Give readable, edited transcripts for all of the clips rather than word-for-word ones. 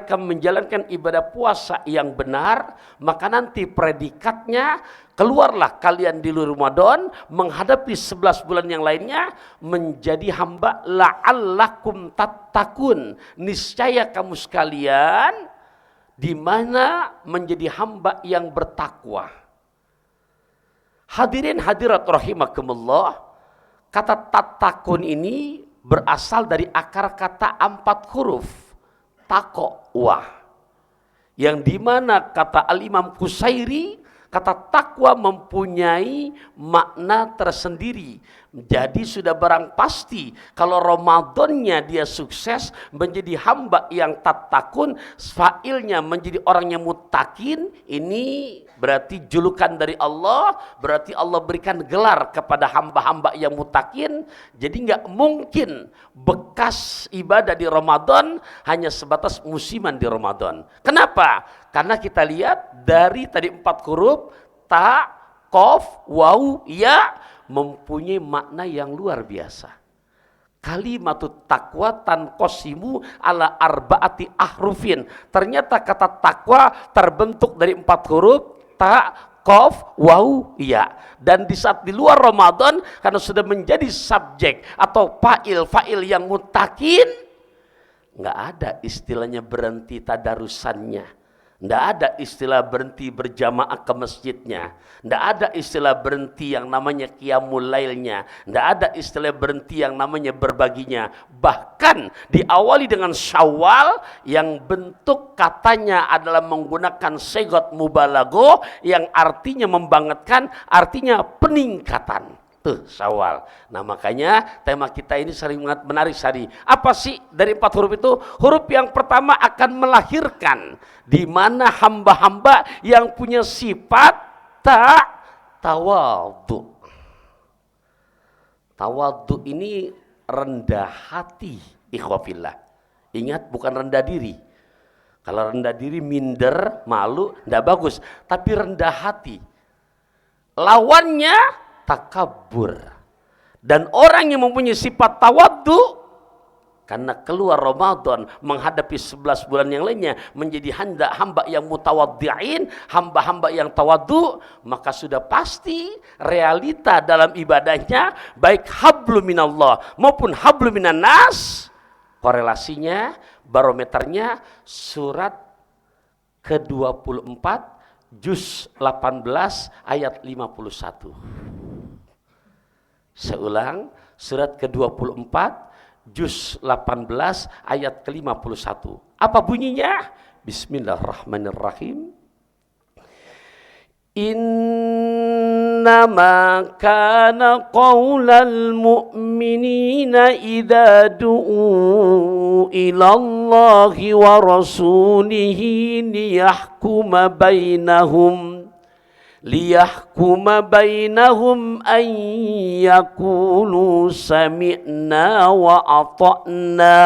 mereka menjalankan ibadah puasa yang benar, maka nanti predikatnya, keluarlah kalian di luar Ramadan menghadapi 11 bulan yang lainnya menjadi hamba la'allakum tattaqun. Niscaya kamu sekalian di mana menjadi hamba yang bertakwa. Hadirin hadirat rahimakumullah, kata tattaqun ini berasal dari akar kata 4 huruf, taqwa, yang dimana kata Al-Imam Qusairi, kata takwa mempunyai makna tersendiri. Jadi sudah barang pasti kalau Ramadannya dia sukses menjadi hamba yang tattaqun, fa'ilnya menjadi orang yang muttaqin, ini berarti julukan dari Allah, berarti Allah berikan gelar kepada hamba-hamba yang muttaqin. Jadi nggak mungkin bekas ibadah di Ramadan hanya sebatas musiman di Ramadan. Kenapa? Karena kita lihat dari tadi 4 huruf ta, qaf, waw, ya mempunyai makna yang luar biasa. Kalimatut taqwa tanqasimu ala arba'ati ahrufin. Ternyata kata takwa terbentuk dari 4 huruf ta, qaf, waw, ya. Dan di saat di luar Ramadan karena sudah menjadi subjek atau fa'il yang muttaqin, nggak ada istilahnya berhenti tadarusannya. Tidak ada istilah berhenti berjamaah ke masjidnya. Tidak ada istilah berhenti yang namanya qiyamul lailnya. Tidak ada istilah berhenti yang namanya berbaginya. Bahkan diawali dengan Syawal yang bentuk katanya adalah menggunakan sigat mubalaghah yang artinya membangkitkan, artinya peningkatan. Tuh Syawal. Nah makanya tema kita ini sering menarik sari. Apa sih dari 4 huruf itu? Huruf yang pertama akan melahirkan di mana hamba-hamba yang punya sifat tawadhu. Tawadhu ini rendah hati, ikhwafillah. Ingat, bukan rendah diri. Kalau rendah diri minder, malu, tidak bagus. Tapi rendah hati. Lawannya takabur. Dan orang yang mempunyai sifat tawadhu karena keluar Ramadan menghadapi 11 bulan yang lainnya menjadi hamba yang mutawaddi'in, hamba-hamba yang tawadhu, maka sudah pasti realita dalam ibadahnya baik hablu minallah maupun hablu minan nas, korelasinya, barometernya surat ke-24 juz 18 ayat 51. Seulang, surat ke-24 juz 18 ayat ke-51. Apa bunyinya? Bismillahirrahmanirrahim. Innama kana qaulal mu'minina idza du'u ilallahi wa rasulihi liyahkuma bainahum an yaqulu sami'na wa ata'na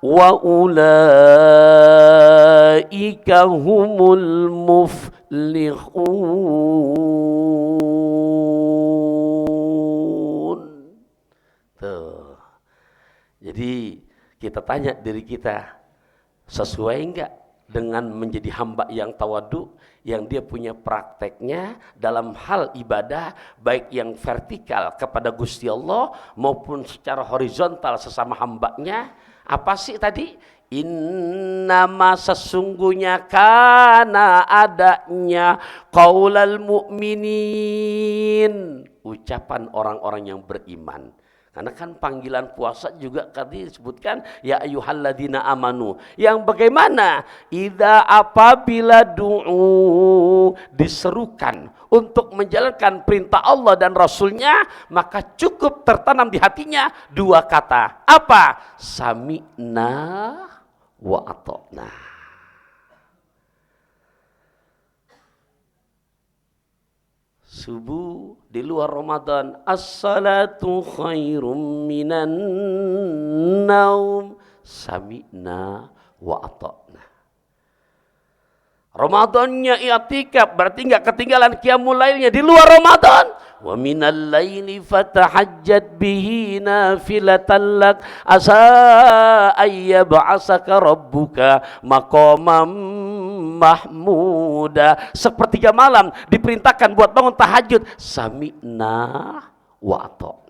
wa ulaika humul muflihun. Tuh. Jadi kita tanya diri kita, sesuai enggak dengan menjadi hamba yang tawadhu, yang dia punya prakteknya dalam hal ibadah baik yang vertikal kepada Gusti Allah maupun secara horizontal sesama hambanya. Apa sih tadi? Innama sesungguhnya kana adanya qaulal mu'minin, ucapan orang-orang yang beriman. Karena kan panggilan puasa juga tadi disebutkan ya ayyuhalladzina amanu. Yang bagaimana? Idza apabila du'u, diserukan untuk menjalankan perintah Allah dan Rasulnya, maka cukup tertanam di hatinya 2 kata. Apa? Sami'na wa ata'na. Subuh di luar Ramadan, as-salatu khairum minan naum, sami'na wa ata'na. Ramadannya i'tikaf berarti nggak ketinggalan qiyamul lailnya. Di luar Ramadan wa minal laili fatahajjat bihi nafilatan lak asa ayyab'asaka rabbuka maqamam mahmuda. Sepertiga malam diperintahkan buat bangun tahajud. Sami'na wa ata'na.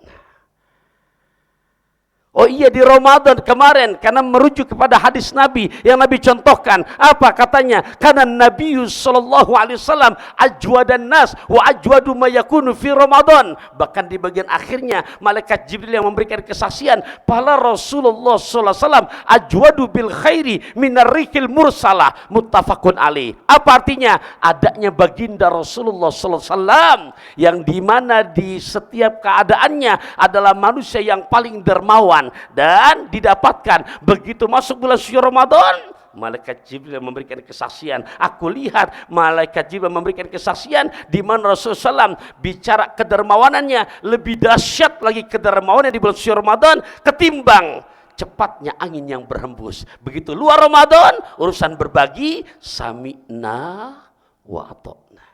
Oh iya, di Ramadan kemarin, karena merujuk kepada hadis Nabi yang Nabi contohkan. Apa katanya? Karena Nabi sallallahu alaihi wasallam ajwadan nas wa ajwadu ma yakunu fi Ramadan. Bahkan di bagian akhirnya malaikat Jibril yang memberikan kesaksian, pahala Rasulullah sallallahu alaihi wasallam ajwadu bil khairi minar rihil mursalah, muttafaqun alaih. Apa artinya? Adanya baginda Rasulullah sallallahu alaihi wasallam yang dimana di setiap keadaannya adalah manusia yang paling dermawan. Dan didapatkan begitu masuk bulan suci Ramadan, malaikat Jibril memberikan kesaksian. Aku lihat malaikat Jibril memberikan kesaksian di mana Rasulullah SAW bicara kedermawanannya lebih dahsyat lagi kedermawanannya di bulan suci Ramadan ketimbang cepatnya angin yang berhembus. Begitu luar Ramadan, urusan berbagi, sami'na wa ata'na.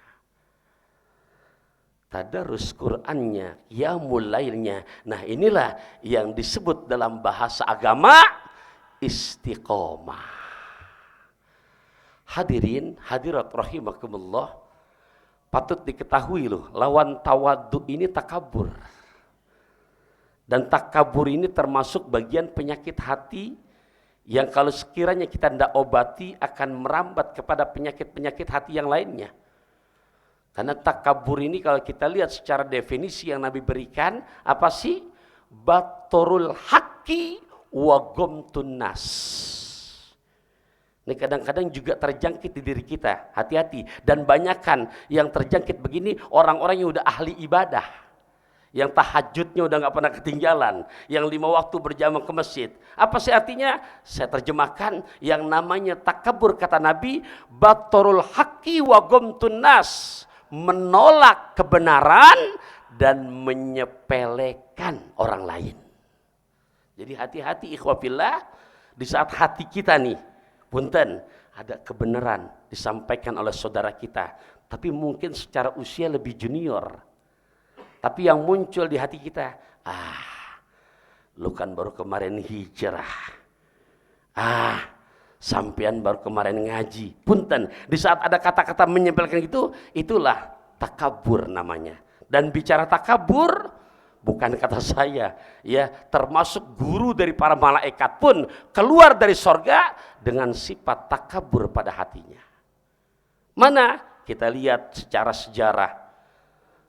Tadarus Qur'annya, qiyamul lailnya. Nah, inilah yang disebut dalam bahasa agama istiqomah. Hadirin, hadirat rahimakumullah, patut diketahui loh, lawan tawadhu ini takabur. Dan takabur ini termasuk bagian penyakit hati yang kalau sekiranya kita tidak obati akan merambat kepada penyakit-penyakit hati yang lainnya. Karena takabur ini kalau kita lihat secara definisi yang Nabi berikan, apa sih? Batorul haqqi wa gomtun nas. Ini kadang-kadang juga terjangkit di diri kita, hati-hati. Dan banyakkan yang terjangkit begini orang-orang yang udah ahli ibadah, yang tahajudnya udah nggak pernah ketinggalan, yang 5 waktu berjamaah ke masjid. Apa sih artinya? Saya terjemahkan, yang namanya takabur kata Nabi, batorul haqqi wa gomtun nas, menolak kebenaran dan menyepelekan orang lain. Jadi hati-hati ikhwah fillah, di saat hati kita nih, punten, ada kebenaran disampaikan oleh saudara kita, tapi mungkin secara usia lebih junior. Tapi yang muncul di hati kita, lu kan baru kemarin hijrah. Sampean baru kemarin ngaji. Punten, di saat ada kata-kata menyempelkan itu, itulah takabur namanya. Dan bicara takabur bukan kata saya, ya, termasuk guru dari para malaikat pun keluar dari sorga dengan sifat takabur pada hatinya. Mana? Kita lihat secara sejarah.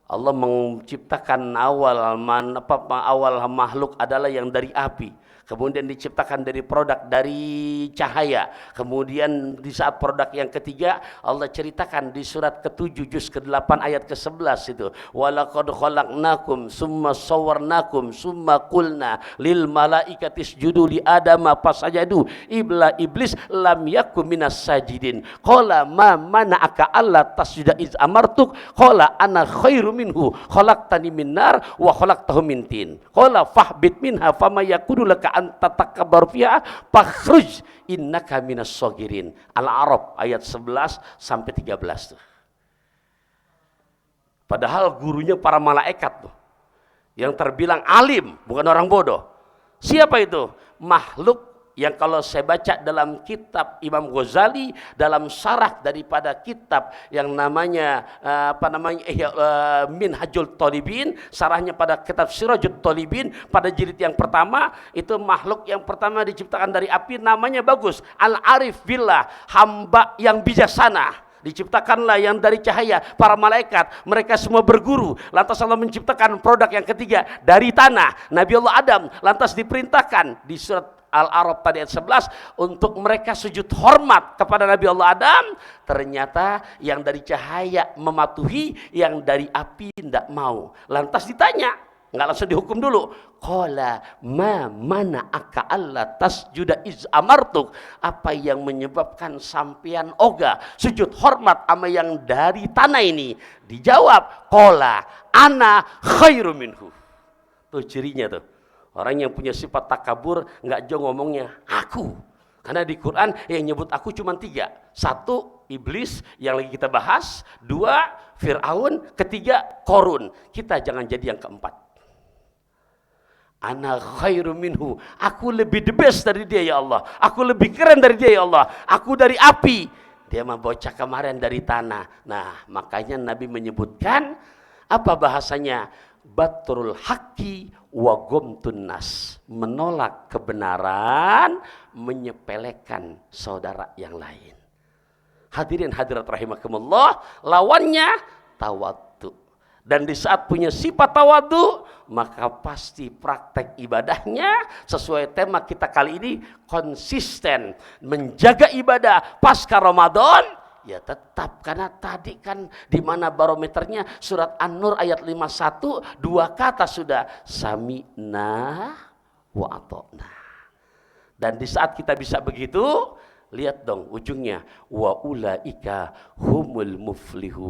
Allah menciptakan awal makhluk adalah yang dari api. Kemudian diciptakan dari produk dari cahaya. Kemudian di saat produk yang ketiga, Allah ceritakan di surat ke-7 juz ke-8 ayat ke-11 itu. Walaqad khalaqnakum summa sawwarnakum summa qulna lil malaikati isjudu li adama fasajadu illa iblis lam yakum minas sajidin. Qala ma mana'aka alla tasjuda iz amartuk qala ana khairu minhu khalaqtani min nar wa khalaqtahu min tin. Qala fahbit minha fama yakunu laka anta takabbar fiha fakhruj innaka minas sagirin. Al-A'raf ayat 11 sampai 13 tuh. Padahal gurunya para malaikat tuh, yang terbilang alim, bukan orang bodoh. Siapa itu? Makhluk yang kalau saya baca dalam kitab Imam Ghazali dalam syarah daripada kitab yang namanya Minhajul Thalibin, syarahnya pada kitab Sirajul Thalibin pada jilid yang pertama, itu makhluk yang pertama diciptakan dari api namanya bagus, Al-Arif Billah, hamba yang bijaksana. Diciptakanlah yang dari cahaya, para malaikat, mereka semua berguru. Lantas Allah menciptakan produk yang ketiga dari tanah, Nabi Allah Adam. Lantas diperintahkan di surat Al-A'raf tadi ayat 11 untuk mereka sujud hormat kepada Nabi Allah Adam. Ternyata yang dari cahaya mematuhi, yang dari api tidak mau. Lantas ditanya, nggak langsung dihukum dulu. Qala ma mana'aka alla tasjuda iz amartuk. Apa yang menyebabkan sampean oga sujud hormat sama yang dari tanah ini? Dijawab, qala ana khairu minhu. Tuh cirinya tuh. Orang yang punya sifat takabur nggak jauh ngomongnya aku. Karena di Quran yang nyebut aku cuma 3. 1, iblis yang lagi kita bahas. 2, Fir'aun, ketiga Korun. Kita jangan jadi yang keempat. Ana khairu minhu, aku lebih the best dari dia ya Allah, aku lebih keren dari dia ya Allah, aku dari api, dia mah bocah kemarin dari tanah. Nah, makanya Nabi menyebutkan apa bahasanya? Batrul haqqi wa gomtun nas, menolak kebenaran, menyepelekan saudara yang lain. Hadirin hadirat rahimakumullah, lawannya tawadhu. Dan di saat punya sifat tawadhu, maka pasti praktek ibadahnya sesuai tema kita kali ini, konsisten menjaga ibadah pasca Ramadan. Ya tetap, karena tadi kan di mana barometernya surat An-Nur ayat 51, dua kata sudah, sami'na wa ata'na. Dan di saat kita bisa begitu, lihat dong ujungnya, wa ulaika humul muflihun,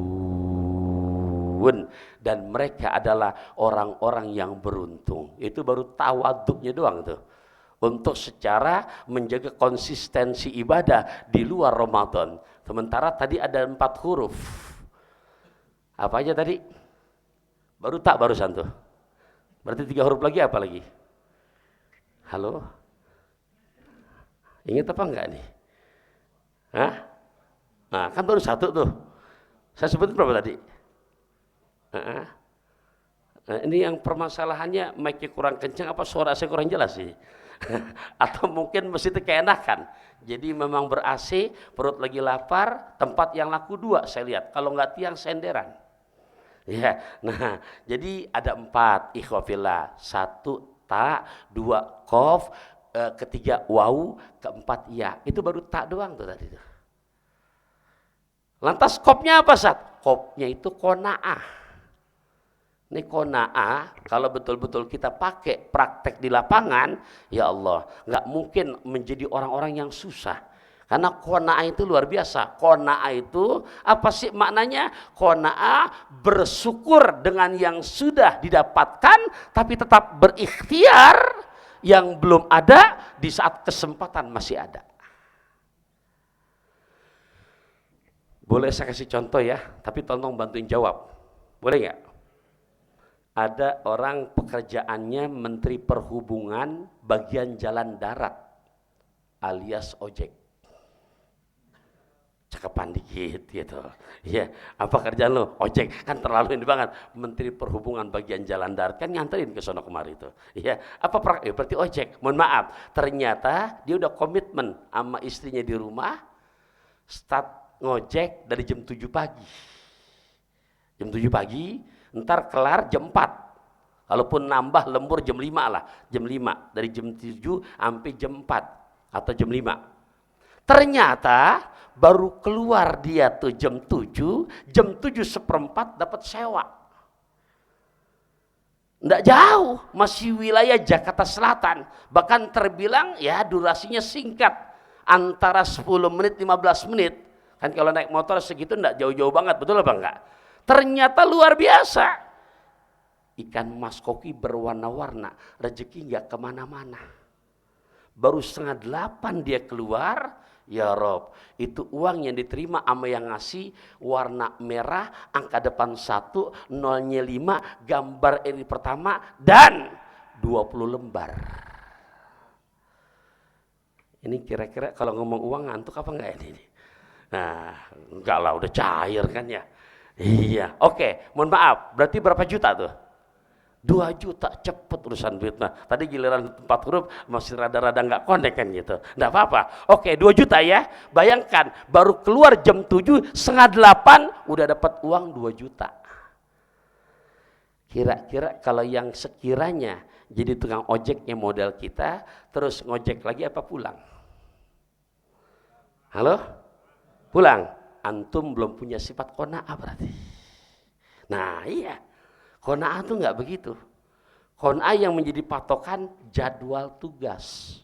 dan mereka adalah orang-orang yang beruntung. Itu baru tawaduknya doang tuh, untuk secara menjaga konsistensi ibadah di luar Ramadan. Sementara tadi ada 4 huruf. Apa aja tadi? Baru tak barusan tuh. Berarti 3 huruf lagi apa lagi? Halo? Ingat apa enggak nih? Hah? Nah, kan baru 1 tuh. Saya sebutin berapa tadi? Nah, ini yang permasalahannya mic-nya kurang kencang apa suara saya kurang jelas sih? Atau mungkin mesin itu keenakan. Jadi memang ber-AC, perut lagi lapar, tempat yang laku 2 saya lihat. Kalau nggak tiang senderan. Ya, nah jadi ada 4 ikhwafillah. 1 ta, 2 kof, ketiga waw, keempat ya. Itu baru tak doang tuh tadi tuh. Lantas kopnya apa Sat? Kopnya itu kona'ah. Ini kona'ah, kalau betul-betul kita pakai praktek di lapangan, ya Allah, nggak mungkin menjadi orang-orang yang susah. Karena kona'ah itu luar biasa. Kona'ah itu apa sih maknanya? Kona'ah bersyukur dengan yang sudah didapatkan, tapi tetap berikhtiar yang belum ada di saat kesempatan masih ada. Boleh saya kasih contoh ya, tapi tolong bantuin jawab. Boleh nggak? Ada orang pekerjaannya Menteri Perhubungan bagian jalan darat alias ojek. Cakepan dikit gitu. Ya, apa kerjaan lo? Ojek. Kan terlalu ini banget. Menteri Perhubungan bagian jalan darat kan nganterin ke sono kemari itu. Ya, apa berarti ojek. Mohon maaf, ternyata dia udah komitmen sama istrinya di rumah, start ngojek dari jam 7 pagi. Jam 7 pagi, ntar kelar jam 4. Kalaupun nambah lembur jam 5 lah, jam 5. Dari jam 7 sampai jam 4 atau jam 5. Ternyata baru keluar dia tuh jam 7, jam 7:15 dapat sewa. Nggak jauh, masih wilayah Jakarta Selatan. Bahkan terbilang ya durasinya singkat, antara 10 menit 15 menit. Kan kalau naik motor segitu nggak jauh-jauh banget, betul apa enggak? Ternyata luar biasa. Ikan mas koki berwarna-warna, rezeki nggak kemana-mana. Baru 7:30 dia keluar, ya Rob, itu uang yang diterima sama yang ngasih warna merah, angka depan 1, nolnya 5, gambar eri pertama, dan 20 lembar. Ini kira-kira kalau ngomong uang ngantuk apa enggak ini? Nah, enggak lah, udah cair kan ya. Iya, oke, mohon maaf, berarti berapa juta tuh? 2 juta, cepet urusan duit. Nah, tadi giliran 4 huruf masih rada-rada nggak connect kan gitu. Nggak apa-apa. Oke, 2 juta ya. Bayangkan, baru keluar jam 7, 7:30 udah dapat uang 2 juta. Kira-kira kalau yang sekiranya jadi tukang ojeknya model kita, terus ngojek lagi apa pulang? Halo? Pulang. Antum belum punya sifat qanaah berarti. Nah iya, qanaah itu nggak begitu. Qanaah yang menjadi patokan jadwal tugas.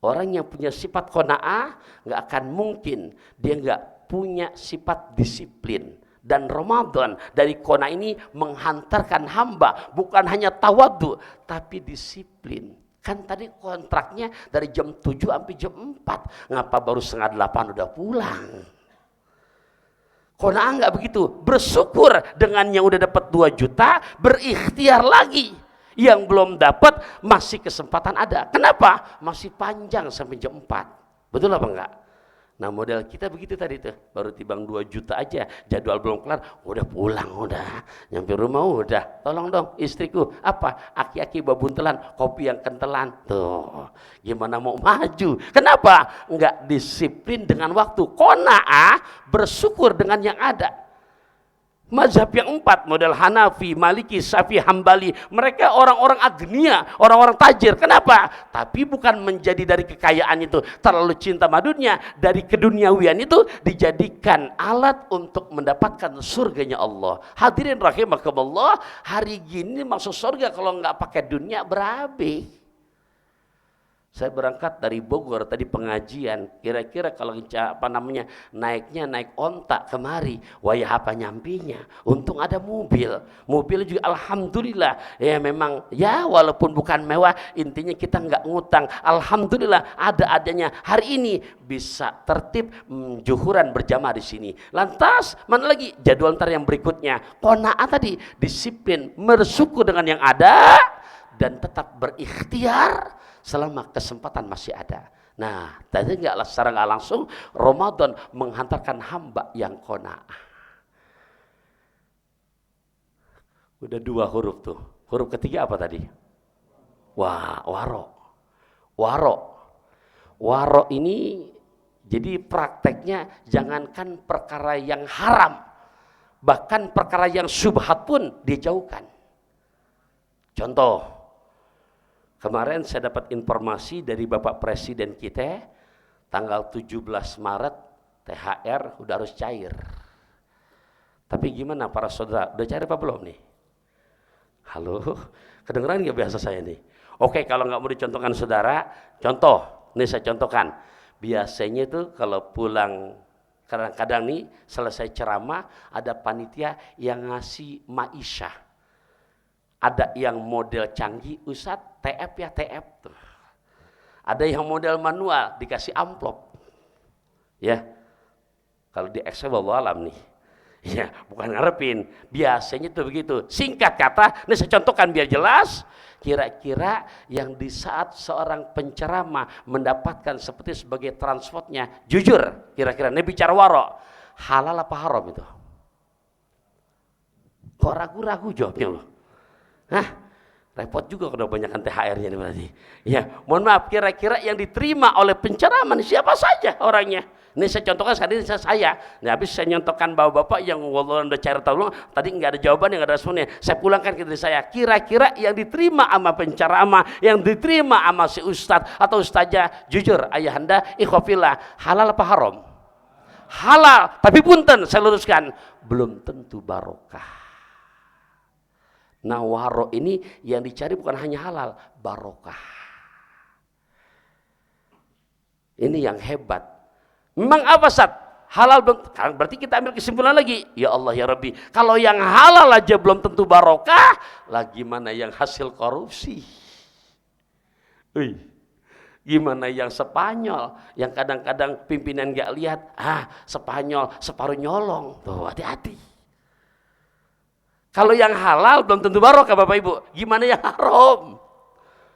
Orang yang punya sifat qanaah nggak akan mungkin dia nggak punya sifat disiplin. Dan Ramadan dari qanaah ini menghantarkan hamba bukan hanya tawadhu tapi disiplin. Kan tadi kontraknya dari jam 7 sampai jam 4. Ngapa baru 7:30 udah pulang? Qanaah nggak begitu, bersyukur dengan yang udah dapat 2 juta, berikhtiar lagi. Yang belum dapat masih kesempatan ada. Kenapa? Masih panjang sampai jam 4. Betul apa enggak? Nah model kita begitu tadi tuh, baru tibang 2 juta aja, jadwal belum kelar, udah pulang, udah nyampe rumah, udah tolong dong istriku, apa, aki-aki babuntelan, kopi yang kentelan, tuh gimana mau maju? Kenapa? Enggak disiplin dengan waktu. Qanaah, bersyukur dengan yang ada. Mazhab yang 4, model Hanafi, Maliki, Syafi'i, Hambali, mereka orang-orang agnia, orang-orang tajir. Kenapa? Tapi bukan menjadi dari kekayaan itu terlalu cinta madunya, dari keduniawian itu dijadikan alat untuk mendapatkan surganya Allah. Hadirin rahimakumullah, hari gini masuk surga kalau nggak pakai dunia berabe. Saya berangkat dari Bogor tadi pengajian, kira-kira kalau naiknya naik onta kemari, wayah apa nyampinya, untung ada mobil juga alhamdulillah, ya memang ya walaupun bukan mewah, intinya kita nggak ngutang, alhamdulillah adanya hari ini bisa tertib juhuran berjamaah di sini. Lantas mana lagi jadwal ntar yang berikutnya, qanaah tadi, disiplin, bersyukur dengan yang ada dan tetap berikhtiar selama kesempatan masih ada. Nah, tadi secara nggak langsung Ramadan menghantarkan hamba yang qanaah. Udah 2 huruf tuh. Huruf ketiga apa tadi? Waro ini jadi prakteknya jangankan perkara yang haram, bahkan perkara yang syubhat pun dijauhkan. Contoh, kemarin saya dapat informasi dari Bapak Presiden kita, tanggal 17 Maret THR udah harus cair. Tapi gimana para saudara, udah cair apa belum nih? Halo, kedengeran nggak biasa saya nih? Oke, kalau nggak mau dicontohkan saudara, contoh, nih saya contohkan. Biasanya itu kalau pulang, kadang-kadang nih selesai ceramah, ada panitia yang ngasih ma'isyah. Ada yang model canggih, Ustadz TF ya TF tuh. Ada yang model manual, dikasih amplop. Ya, kalau di Excel wallahualam nih. Ya, bukan ngarepin. Biasanya tuh begitu. Singkat kata, ini saya contohkan biar jelas. Kira-kira yang di saat seorang penceramah mendapatkan seperti sebagai transportnya, jujur, kira-kira ini bicara waro, halal apa haram itu? Kok ragu-ragu jawabnya loh? Hah? Repot juga kalau banyakkan THR-nya nih berarti. Ya, mohon maaf, kira-kira yang diterima oleh penceramah siapa saja orangnya? Ini saya contohkan sekali ini saya. Nah, habis saya nyontohkan bapak-bapak yang wallah udah cair tahu tadi nggak ada jawaban, nggak ada responnya. Saya pulangkan ke diri saya. Kira-kira yang diterima sama penceramah, yang diterima sama si ustadz atau ustazah, jujur ayahanda, ikhwafillah, halal apa haram? Halal, tapi punten saya luruskan, belum tentu barokah. Nah, waro ini yang dicari bukan hanya halal, barokah. Ini yang hebat. Memang apa Sat? Halal belum, berarti kita ambil kesimpulan lagi. Ya Allah ya Rabbi, kalau yang halal aja belum tentu barokah, lagi mana yang hasil korupsi? Gimana yang Spanyol, yang kadang-kadang pimpinan gak lihat, Spanyol separuh nyolong, tuh hati-hati. Kalau yang halal belum tentu barokah Bapak Ibu. Gimana yang haram?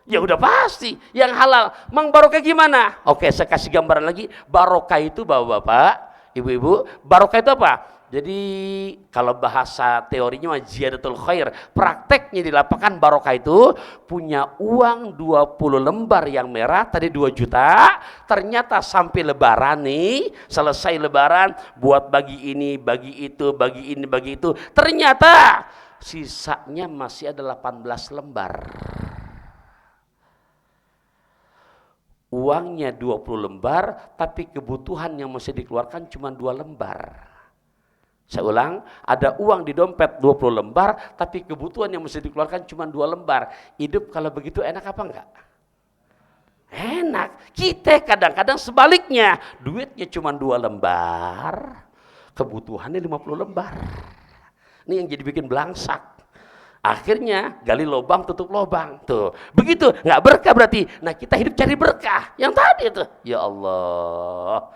Ya udah pasti. Yang halal, mang barokah gimana? Oke, saya kasih gambaran lagi. Barokah itu Bapak-bapak, Ibu-ibu, barokah itu apa? Jadi kalau bahasa teorinya ziyadatul khair, prakteknya di lapangan barokah itu punya uang 20 lembar yang merah, tadi 2 juta, ternyata sampai lebaran nih, selesai lebaran, buat bagi ini, bagi itu, bagi ini, bagi itu, ternyata sisanya masih ada 18 lembar. Uangnya 20 lembar, tapi kebutuhan yang mesti dikeluarkan cuma 2 lembar. Saya ulang, ada uang di dompet 20 lembar, tapi kebutuhan yang mesti dikeluarkan cuma 2 lembar. Hidup kalau begitu enak apa enggak? Enak. Kita kadang-kadang sebaliknya, duitnya cuma 2 lembar, kebutuhannya 50 lembar. Ini yang jadi bikin belangsak. Akhirnya gali lubang tutup lubang. Tuh, begitu, nggak berkah berarti. Nah, kita hidup cari berkah. Yang tadi itu, ya Allah.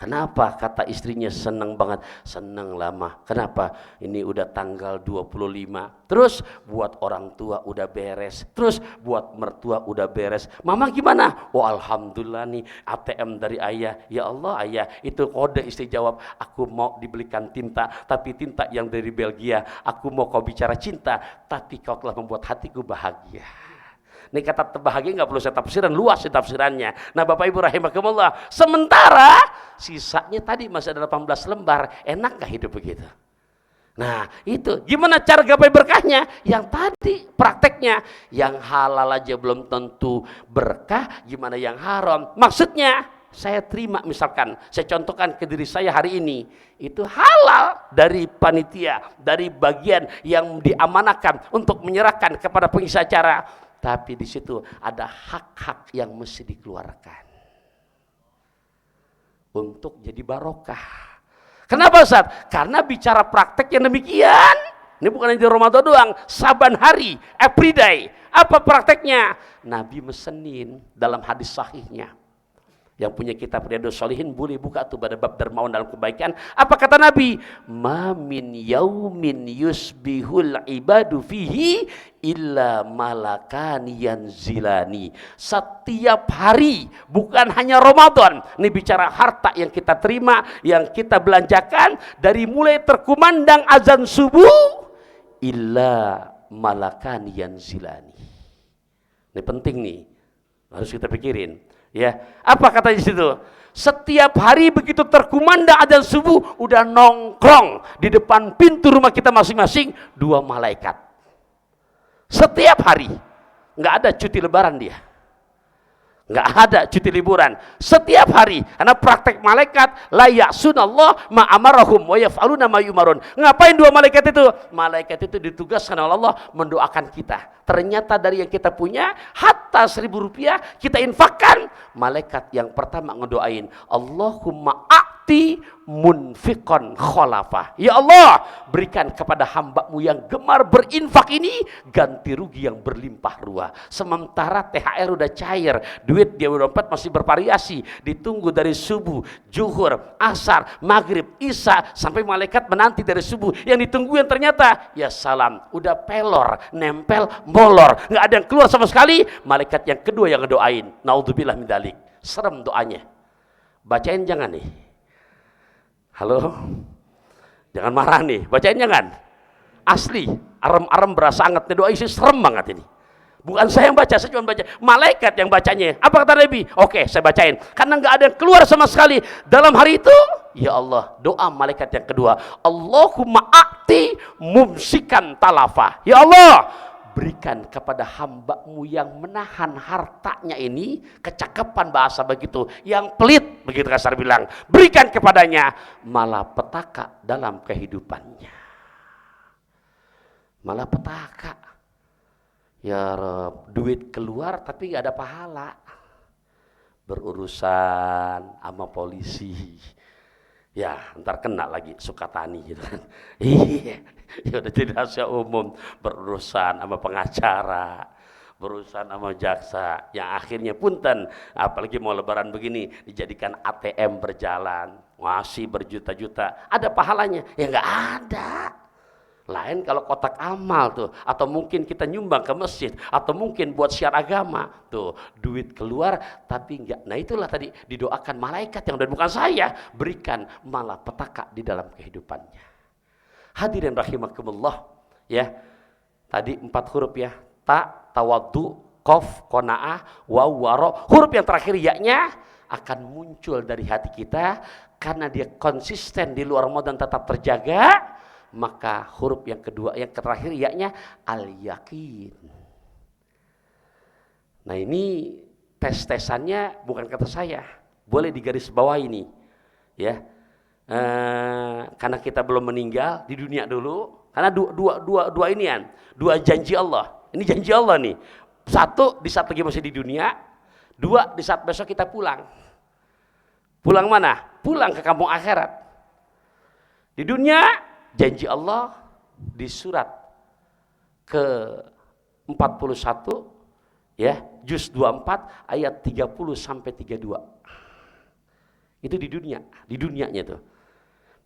Kenapa? Kata istrinya, senang banget. Senang lama. Kenapa? Ini udah tanggal 25. Terus buat orang tua udah beres. Terus buat mertua udah beres. Mama gimana? Oh alhamdulillah nih ATM dari ayah. Ya Allah ayah, itu kode. Istri jawab, aku mau dibelikan tinta, tapi tinta yang dari Belgia. Aku mau kau bicara cinta, tapi kau telah membuat hatiku bahagia. Ini kata bahagia nggak perlu saya tafsiran, luas tafsirannya. Nah Bapak Ibu rahimakumullah, sementara sisanya tadi masih ada 18 lembar, enak nggak hidup begitu? Nah itu, gimana cara gapai berkahnya? Yang tadi prakteknya, yang halal aja belum tentu berkah, gimana yang haram? Maksudnya, saya terima misalkan, saya contohkan ke diri saya hari ini, itu halal dari panitia, dari bagian yang diamanahkan untuk menyerahkan kepada pengisi acara. Tapi di situ ada hak-hak yang mesti dikeluarkan untuk jadi barokah. Kenapa Ustaz? Karena bicara praktek yang demikian. Ini bukan di Ramadan doang, saban hari, every day. Apa prakteknya? Nabi mesenin dalam hadis sahihnya. Yang punya kitab Riyadhus Shalihin boleh buka tuh pada bab dermawan dalam kebaikan. Apa kata Nabi? Ma min yaumin yusbihul ibadu fihi illa malakani yanzilani. Setiap hari, bukan hanya Ramadan. Ini bicara harta yang kita terima, yang kita belanjakan dari mulai terkumandang azan subuh illa malakani yanzilani. Ini penting nih. Harus kita pikirin. Ya, apa katanya di situ? Setiap hari begitu terkumandang azan subuh, udah nongkrong di depan pintu rumah kita masing-masing 2 malaikat. Setiap hari, nggak ada cuti lebaran dia, nggak ada cuti liburan. Setiap hari, karena praktek malaikat la ya'sunallah ma amarahum wa yaf'aluna ma yumarun. Ngapain 2 malaikat itu? Malaikat itu ditugaskan oleh Allah mendoakan kita. Ternyata dari yang kita punya, hatta 1.000 rupiah kita infakkan. Malaikat yang pertama ngedoain, Allahumma a'ti munfiqan khalafah. Ya Allah, berikan kepada hamba-Mu yang gemar berinfak ini ganti rugi yang berlimpah ruah. Sementara THR udah cair, duit dia dompet masih bervariasi, ditunggu dari subuh, zuhur, asar, maghrib, isya, sampai malaikat menanti dari subuh. Yang ditungguin ternyata, ya salam, udah pelor, nempel, molor, nggak ada yang keluar sama sekali. Malaikat yang kedua yang ngedoain, naudzubillah min dzalik. Serem doanya. Bacain jangan nih. Halo? Jangan marah nih, bacain jangan. Asli, arem-arem berasa anget nih, doa isi serem banget ini. Bukan saya yang baca, saya cuma baca. Malaikat yang bacanya. Apa kata Nabi? Oke, saya bacain. Karena nggak ada yang keluar sama sekali dalam hari itu. Ya Allah, doa malaikat yang kedua. Allahumma a'ti mumsikan talafa. Ya Allah, berikan kepada hamba-Mu yang menahan hartanya ini, kecakapan bahasa begitu, yang pelit, begitu kasar bilang, berikan kepadanya malapetaka dalam kehidupannya. Malapetaka. Ya Rob, duit keluar tapi gak ada pahala. Berurusan sama polisi. Ya, ntar kena lagi Sukatani gitu kan. Iya, ya udah jadi rahasia umum, berurusan sama pengacara, berurusan sama jaksa, yang akhirnya punten, apalagi mau lebaran begini, dijadikan ATM berjalan, masih berjuta-juta, ada pahalanya? Ya nggak ada. Lain kalau kotak amal tuh, atau mungkin kita nyumbang ke masjid, atau mungkin buat syiar agama tuh, duit keluar tapi enggak. Nah itulah tadi didoakan malaikat yang, dan bukan saya, berikan malapetaka di dalam kehidupannya. Hadirin rahimakumullah, ya tadi 4 huruf ya, ta, tawaddu, qaf, qanaah, waw, waro. Huruf yang terakhir ya-nya akan muncul dari hati kita karena dia konsisten di luar Ramadan tetap terjaga. Maka huruf yang kedua, yang terakhir ya-nya al-yakin. Nah ini tes-tesannya bukan kata saya, boleh digaris bawah ini, ya. Karena kita belum meninggal di dunia dulu, karena dua inian, 2 janji Allah. Ini janji Allah nih. 1 di saat lagi masih di dunia, 2 di saat besok kita pulang. Pulang mana? Pulang ke kampung akhirat. Di dunia janji Allah di surat ke-41 ya, juz 24 ayat 30 sampai 32. Itu di dunianya tuh.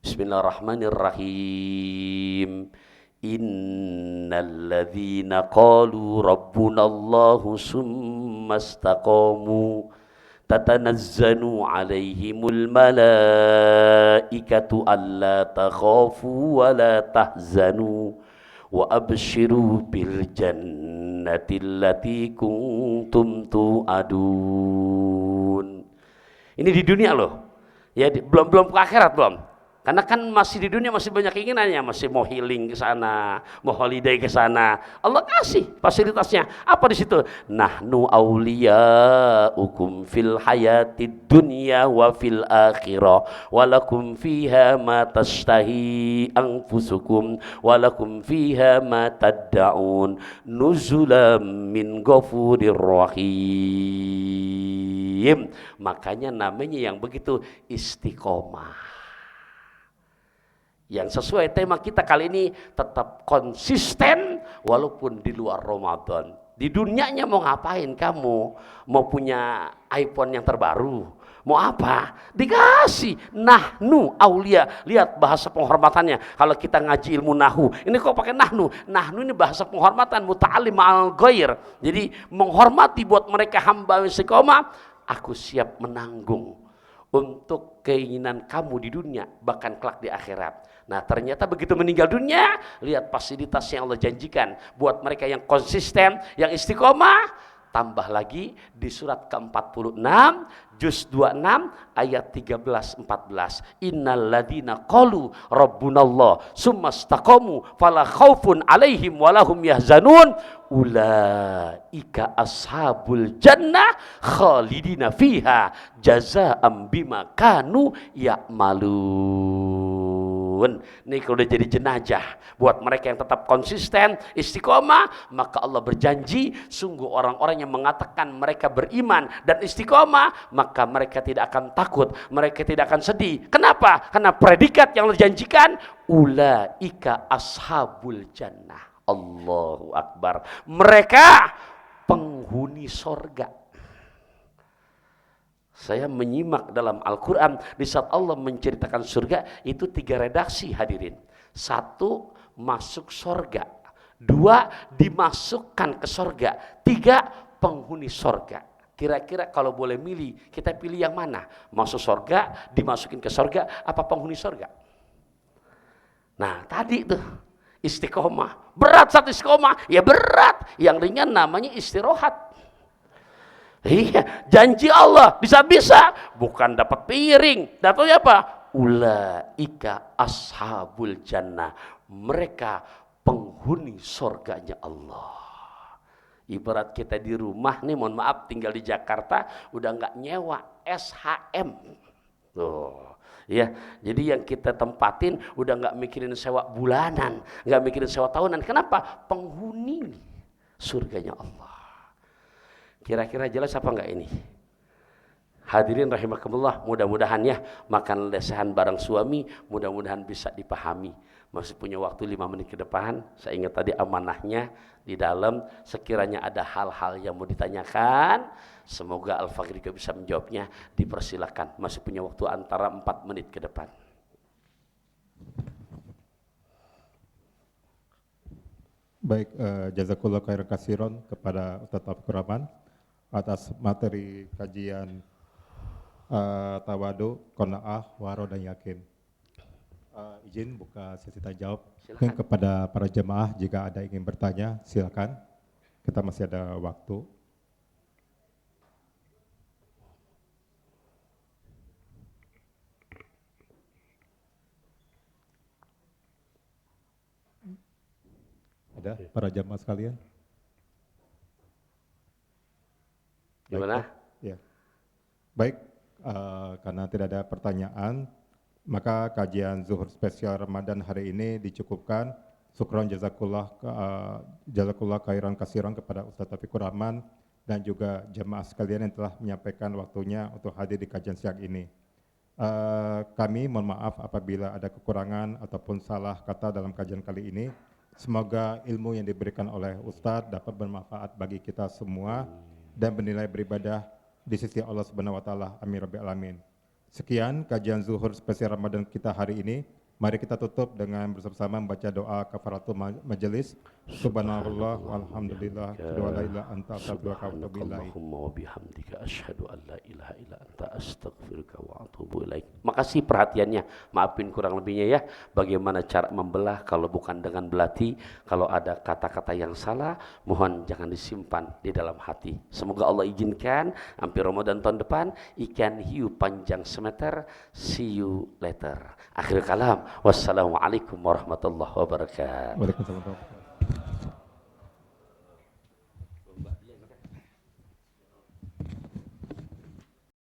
Bismillahirrahmanirrahim. Innalladzina qalu rabbunallahu summa istaqamu tatanazzalu alaihimul malaikatu alla takhafu wa la tahzanu wa abshiru bil jannati allati kuntum tu'adun. Ini di dunia loh. Ya, belum ke akhirat belum. Karena kan masih di dunia masih banyak keinginannya, masih mau healing ke sana, mau holiday ke sana. Allah kasih fasilitasnya. Apa di situ? Nahnu auliyaukum fil hayatid dunya wa fil akhirah. Walakum fiha ma tashtahi anfusukum walakum fiha ma tad'un nuzulam min ghafurir rahim. Makanya namanya yang begitu istiqomah. Yang sesuai tema kita kali ini, tetap konsisten walaupun di luar Ramadan. Di dunianya mau ngapain kamu? Mau punya iPhone yang terbaru? Mau apa? Dikasih. Nahnu aulia. Lihat bahasa penghormatannya. Kalau kita ngaji ilmu nahu, ini kok pakai nahnu? Nahnu ini bahasa penghormatan, muta'alim al ghair. Jadi menghormati buat mereka hamba istiqomah. Aku siap menanggung untuk keinginan kamu di dunia, bahkan kelak di akhirat. Nah, ternyata begitu meninggal dunia, lihat fasilitas yang Allah janjikan buat mereka yang konsisten, yang istiqomah. Tambah lagi di surat ke-46 juz 26 ayat 13-14. Innal ladina qalu rabbunallah summastaqamu fala khaufun alaihim walahum yahzanun ulaika ashabul jannah khalidina fiha jazaa'an bima kanu ya'malun. Nih kalau udah jadi jenazah buat mereka yang tetap konsisten istiqomah, maka Allah berjanji sungguh orang-orang yang mengatakan mereka beriman dan istiqomah, maka mereka tidak akan takut, mereka tidak akan sedih. Kenapa? Karena predikat yang dijanjikan ulaika ashabul jannah. Allahu akbar. Mereka penghuni sorga. Saya menyimak dalam Al-Quran, di saat Allah menceritakan surga, itu 3 redaksi hadirin. 1, masuk surga. 2, dimasukkan ke surga. 3, penghuni surga. Kira-kira kalau boleh milih, kita pilih yang mana? Masuk surga, dimasukin ke surga, apa penghuni surga? Nah, tadi tuh istiqomah. Berat satu istiqomah, ya berat. Yang ringan namanya istirahat. Iya, janji Allah bisa-bisa bukan dapat piring, dapatnya apa? Ulaika ashabul jannah, mereka penghuni surganya Allah. Ibarat kita di rumah nih, mohon maaf tinggal di Jakarta udah nggak nyewa SHM tuh. Ya, jadi yang kita tempatin udah nggak mikirin sewa bulanan, nggak mikirin sewa tahunan. Kenapa? Penghuni surganya Allah. Kira-kira jelas apa enggak ini? Hadirin rahimakumullah, mudah-mudahan ya makan lesehan bareng suami, mudah-mudahan bisa dipahami. Masih punya waktu 5 menit ke depan. Saya ingat tadi amanahnya di dalam, sekiranya ada hal-hal yang mau ditanyakan, semoga Al-Faqih juga bisa menjawabnya. Dipersilakan, masih punya waktu antara 4 menit ke depan. Baik, jazakallahu khairan katsiran kepada Ustaz Abdul Rahman atas materi kajian tawadu, qanaah, waro dan yakin. Izin buka sesi tanya jawab. Mungkin kepada para jemaah jika ada ingin bertanya silakan. Kita masih ada waktu. Ada para jemaah sekalian? Gimana? Ya. Baik, karena tidak ada pertanyaan, maka kajian Zuhur spesial Ramadan hari ini dicukupkan. Syukron jazakullah khairan katsiran kepada Ustaz Taufikur Rahman dan juga jemaah sekalian yang telah menyampaikan waktunya untuk hadir di kajian siang ini. Kami mohon maaf apabila ada kekurangan ataupun salah kata dalam kajian kali ini. Semoga ilmu yang diberikan oleh Ustadz dapat bermanfaat bagi kita semua dan bernilai beribadah di sisi Allah Subhanahu wa taala. Amin rabbil alamin. Sekian kajian zuhur spesial Ramadan kita hari ini. Mari kita tutup dengan bersama-sama membaca doa kafaratul majelis. Subhanallah walhamdulillah wa la ilaha anta astaghfiruka wa atubu ilaik. Subhanakallahumma wa bihamdika asyhadu an la ilaha illa anta astaghfiruka wa atubu ilaik. Makasih perhatiannya. Maafin kurang lebihnya ya. Bagaimana cara membelah kalau bukan dengan belati. Kalau ada kata-kata yang salah, mohon jangan disimpan di dalam hati. Semoga Allah izinkan hampir Ramadan tahun depan ikan hiu panjang semeter. See you later. Akhir kalam. Wassalamualaikum warahmatullahi wabarakatuh. Waalaikumsalam.